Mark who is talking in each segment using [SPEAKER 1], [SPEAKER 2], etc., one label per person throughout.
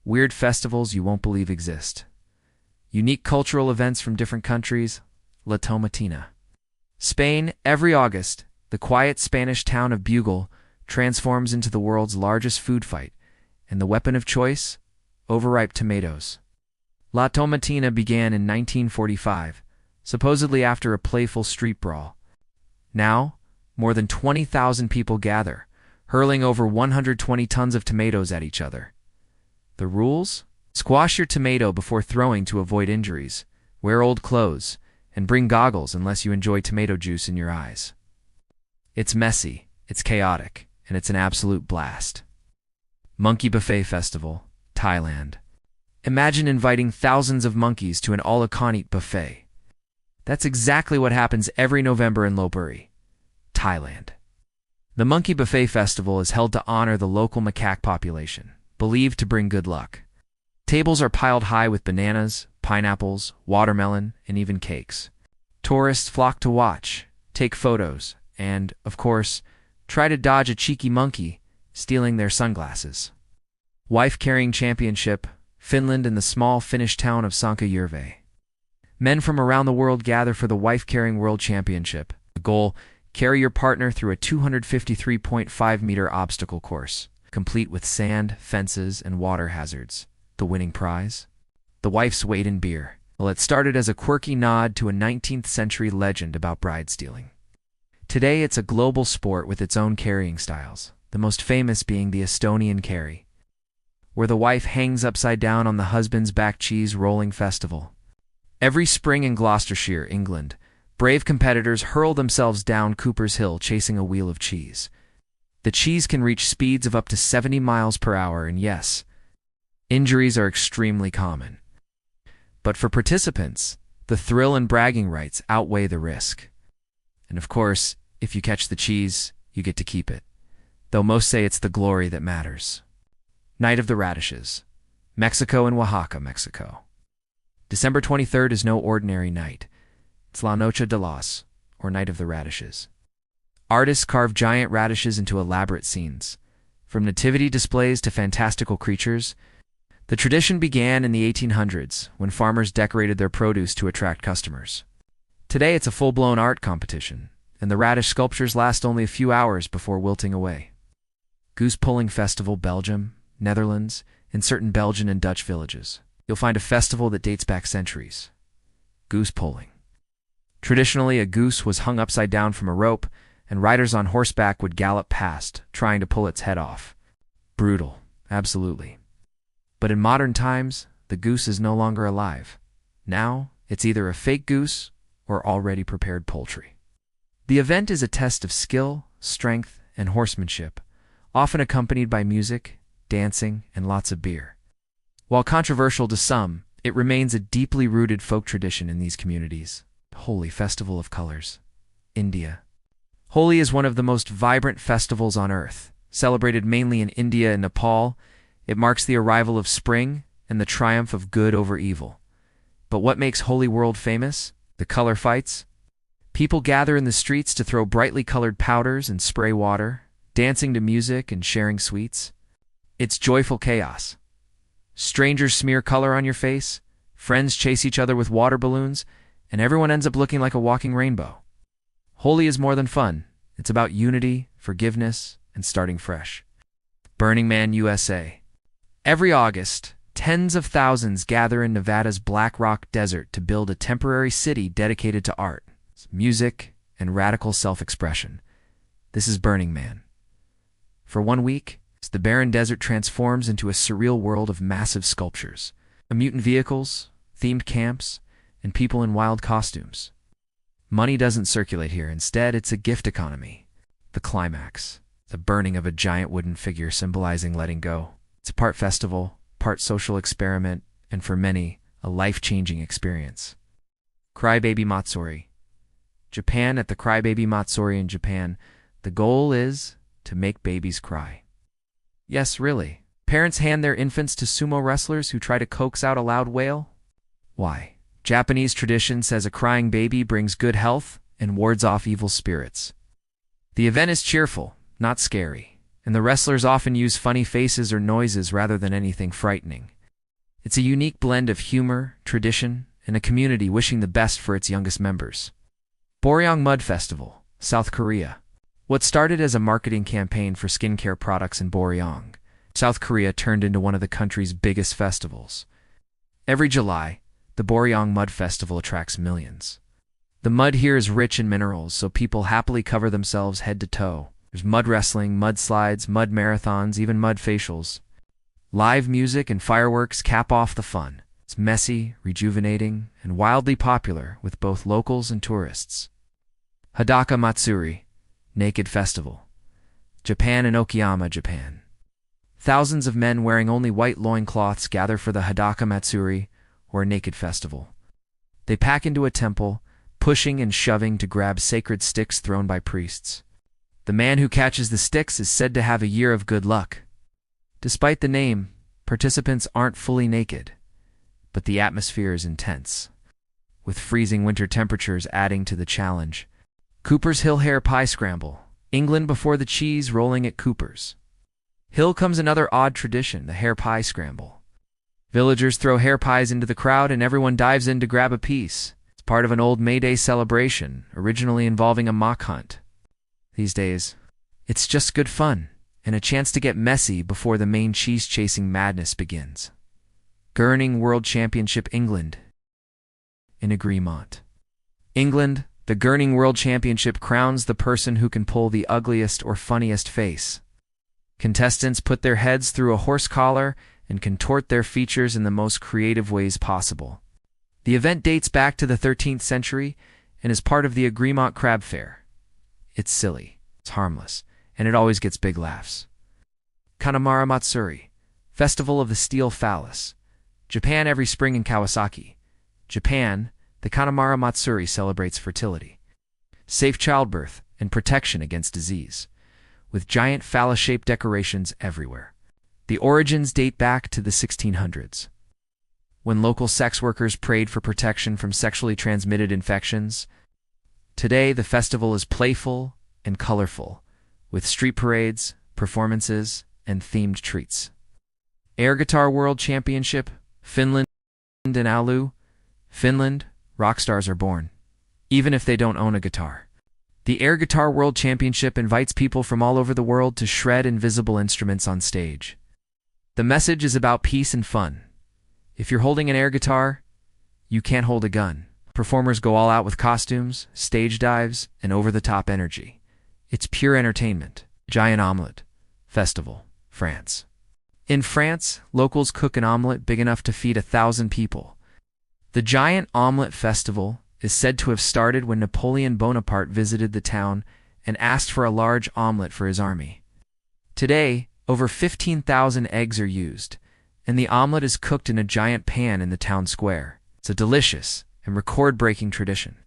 [SPEAKER 1] weird festivals you won't believe exist. Unique cultural events from different countries, La Tomatina. Spain, every August, the quiet Spanish town of Bugle transforms into the world's largest food fight, and the weapon of choice? Overripe tomatoes. La Tomatina began in 1945, supposedly after a playful street brawl. Now, more than 20,000 people gather, hurling over 120 tons of tomatoes at each other. The rules? Squash your tomato before throwing to avoid injuries, wear old clothes, and bring goggles unless you enjoy tomato juice in your eyes. It's messy, it's chaotic, and it's an absolute blast. Monkey Buffet Festival, Thailand. Imagine inviting thousands of monkeys to an all-you-can-eat buffet. That's exactly what happens every November in Lopburi, Thailand. The Monkey Buffet Festival is held to honor the local macaque population, believed to bring good luck. Tables are piled high with bananas, pineapples, watermelon, and even cakes. Tourists flock to watch, take photos, and, of course, try to dodge a cheeky monkey stealing their sunglasses. Wife-carrying championship, Finland and the small Finnish town of Sankajärvi. Men from around the world gather for the wife-carrying world championship. The goal: carry your partner through a 253.5-meter obstacle course, complete with sand, fences, and water hazards. The winning prize? The wife's weight in beer. Well, it started as a quirky nod to a 19th-century legend about bride stealing. Today, it's a global sport with its own carrying styles, the most famous being the Estonian carry, where the wife hangs upside down on the husband's back. Cheese rolling festival. Every spring in Gloucestershire, England, brave competitors hurl themselves down Cooper's Hill chasing a wheel of cheese. The cheese can reach speeds of up to 70 miles per hour, and yes, injuries are extremely common. But for participants, the thrill and bragging rights outweigh the risk. And of course, if you catch the cheese, you get to keep it, though most say it's the glory that matters. Night of the Radishes, Mexico and Oaxaca, Mexico. December 23rd is no ordinary night. It's La Noche de los, or Night of the Radishes. Artists carve giant radishes into elaborate scenes. From nativity displays to fantastical creatures, the tradition began in the 1800s when farmers decorated their produce to attract customers. Today it's a full-blown art competition, and the radish sculptures last only a few hours before wilting away. Goose Pulling Festival, Belgium, Netherlands, in certain Belgian and Dutch villages. You'll find a festival that dates back centuries. Goose pulling. Traditionally, a goose was hung upside down from a rope, and riders on horseback would gallop past, trying to pull its head off. Brutal, absolutely. But in modern times, the goose is no longer alive. Now, it's either a fake goose or already prepared poultry. The event is a test of skill, strength, and horsemanship, often accompanied by music, dancing, and lots of beer. While controversial to some, it remains a deeply rooted folk tradition in these communities. Holi Festival of Colors, India. Holi is one of the most vibrant festivals on earth. Celebrated mainly in India and Nepal, it marks the arrival of spring and the triumph of good over evil. But what makes Holi world famous? The color fights. People gather in the streets to throw brightly colored powders and spray water, dancing to music and sharing sweets. It's joyful chaos. Strangers smear color on your face, friends chase each other with water balloons, and everyone ends up looking like a walking rainbow. Holi is more than fun. It's about unity, forgiveness, and starting fresh. Burning Man, USA. Every August, tens of thousands gather in Nevada's Black Rock Desert to build a temporary city dedicated to art, music, and radical self-expression. This is Burning Man. For 1 week, the barren desert transforms into a surreal world of massive sculptures, mutant vehicles, themed camps, and people in wild costumes. Money doesn't circulate here. Instead, it's a gift economy. The climax, the burning of a giant wooden figure symbolizing letting go. It's a part festival, part social experiment, and for many, a life-changing experience. Crybaby Matsuri. Japan. At the Crybaby Matsuri in Japan, the goal is to make babies cry. Yes, really. Parents hand their infants to sumo wrestlers who try to coax out a loud wail. Why? Japanese tradition says a crying baby brings good health and wards off evil spirits. The event is cheerful, not scary, and the wrestlers often use funny faces or noises rather than anything frightening. It's a unique blend of humor, tradition, and a community wishing the best for its youngest members. Boryong Mud Festival, South Korea. What started as a marketing campaign for skincare products in Boryong, South Korea turned into one of the country's biggest festivals. Every July, the Boryong Mud Festival attracts millions. The mud here is rich in minerals, so people happily cover themselves head to toe. There's mud wrestling, mud slides, mud marathons, even mud facials. Live music and fireworks cap off the fun. It's messy, rejuvenating, and wildly popular with both locals and tourists. Hadaka Matsuri, Naked Festival. Japan and Okayama, Japan. Thousands of men wearing only white loincloths gather for the Hadaka Matsuri, or Naked Festival. They pack into a temple, pushing and shoving to grab sacred sticks thrown by priests. The man who catches the sticks is said to have a year of good luck. Despite the name, participants aren't fully naked, but the atmosphere is intense, with freezing winter temperatures adding to the challenge. Cooper's Hill Hare Pie Scramble, England before the cheese rolling at Cooper's Hill comes another odd tradition, the hare pie scramble. Villagers throw hare pies into the crowd and everyone dives in to grab a piece. It's part of an old May Day celebration, originally involving a mock hunt. These days, it's just good fun, and a chance to get messy before the main cheese-chasing madness begins. Gurning World Championship England. In Egremont, England, the Gurning World Championship crowns the person who can pull the ugliest or funniest face. Contestants put their heads through a horse collar and contort their features in the most creative ways possible. The event dates back to the 13th century and is part of the Egremont Crab Fair. It's silly, it's harmless, and it always gets big laughs. Kanamara Matsuri, Festival of the Steel Phallus. Japan every spring in Kawasaki. Japan, the Kanamara Matsuri celebrates fertility, safe childbirth, and protection against disease, with giant phallus-shaped decorations everywhere. The origins date back to the 1600s, when local sex workers prayed for protection from sexually transmitted infections. Today, the festival is playful and colorful, with street parades, performances, and themed treats. Air Guitar World Championship, Finland and Oulu. Finland, rock stars are born, even if they don't own a guitar. The Air Guitar World Championship invites people from all over the world to shred invisible instruments on stage. The message is about peace and fun. If you're holding an air guitar, you can't hold a gun. Performers go all out with costumes, stage dives, and over-the-top energy. It's pure entertainment. Giant Omelette Festival, France. In France, locals cook an omelette big enough to feed 1,000 people. The Giant Omelette Festival is said to have started when Napoleon Bonaparte visited the town and asked for a large omelette for his army. Today, over 15,000 eggs are used, and the omelette is cooked in a giant pan in the town square. It's a delicious and record-breaking tradition.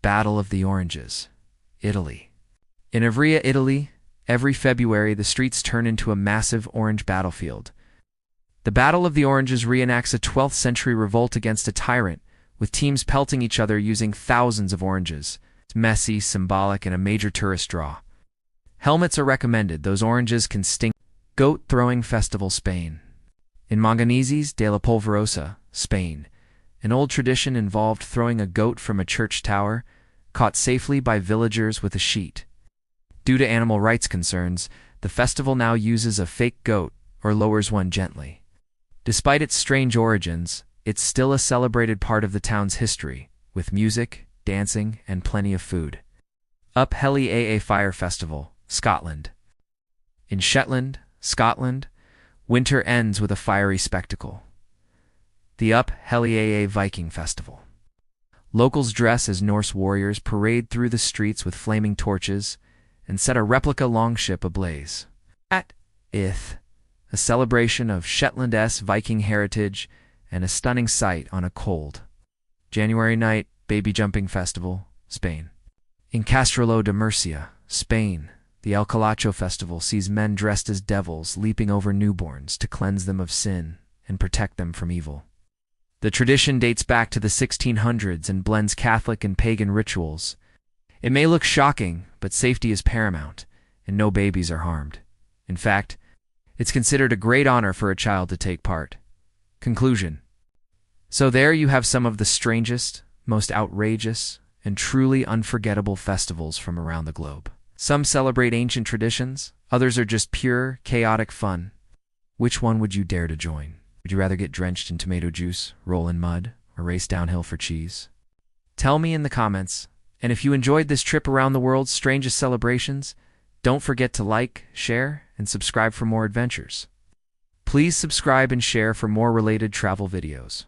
[SPEAKER 1] Battle of the Oranges, Italy. In Ivrea, Italy, every February the streets turn into a massive orange battlefield. The Battle of the Oranges reenacts a 12th century revolt against a tyrant, with teams pelting each other using thousands of oranges. It's messy, symbolic, and a major tourist draw. Helmets are recommended, those oranges can sting. Goat Throwing Festival, Spain. In Manganeses de la Polvorosa, Spain, an old tradition involved throwing a goat from a church tower, caught safely by villagers with a sheet. Due to animal rights concerns, the festival now uses a fake goat or lowers one gently. Despite its strange origins, it's still a celebrated part of the town's history, with music, dancing, and plenty of food. Up Helly AA Fire Festival, Scotland. In Shetland, Scotland, winter ends with a fiery spectacle. The Up Helly AA Viking Festival. Locals dress as Norse warriors, parade through the streets with flaming torches, and set a replica longship ablaze. At Ith, a celebration of Shetland's Viking heritage and a stunning sight on a cold January night. Baby Jumping Festival, Spain. In Castrelo de Murcia, Spain, the El Calacho Festival sees men dressed as devils leaping over newborns to cleanse them of sin and protect them from evil. The tradition dates back to the 1600s and blends Catholic and pagan rituals. It may look shocking, but safety is paramount, and no babies are harmed. In fact, it's considered a great honor for a child to take part. Conclusion. So there you have some of the strangest, most outrageous, and truly unforgettable festivals from around the globe. Some celebrate ancient traditions, others are just pure, chaotic fun. Which one would you dare to join? Would you rather get drenched in tomato juice, roll in mud, or race downhill for cheese? Tell me in the comments, and if you enjoyed this trip around the world's strangest celebrations, don't forget to like, share, and subscribe for more adventures. Please subscribe and share for more related travel videos.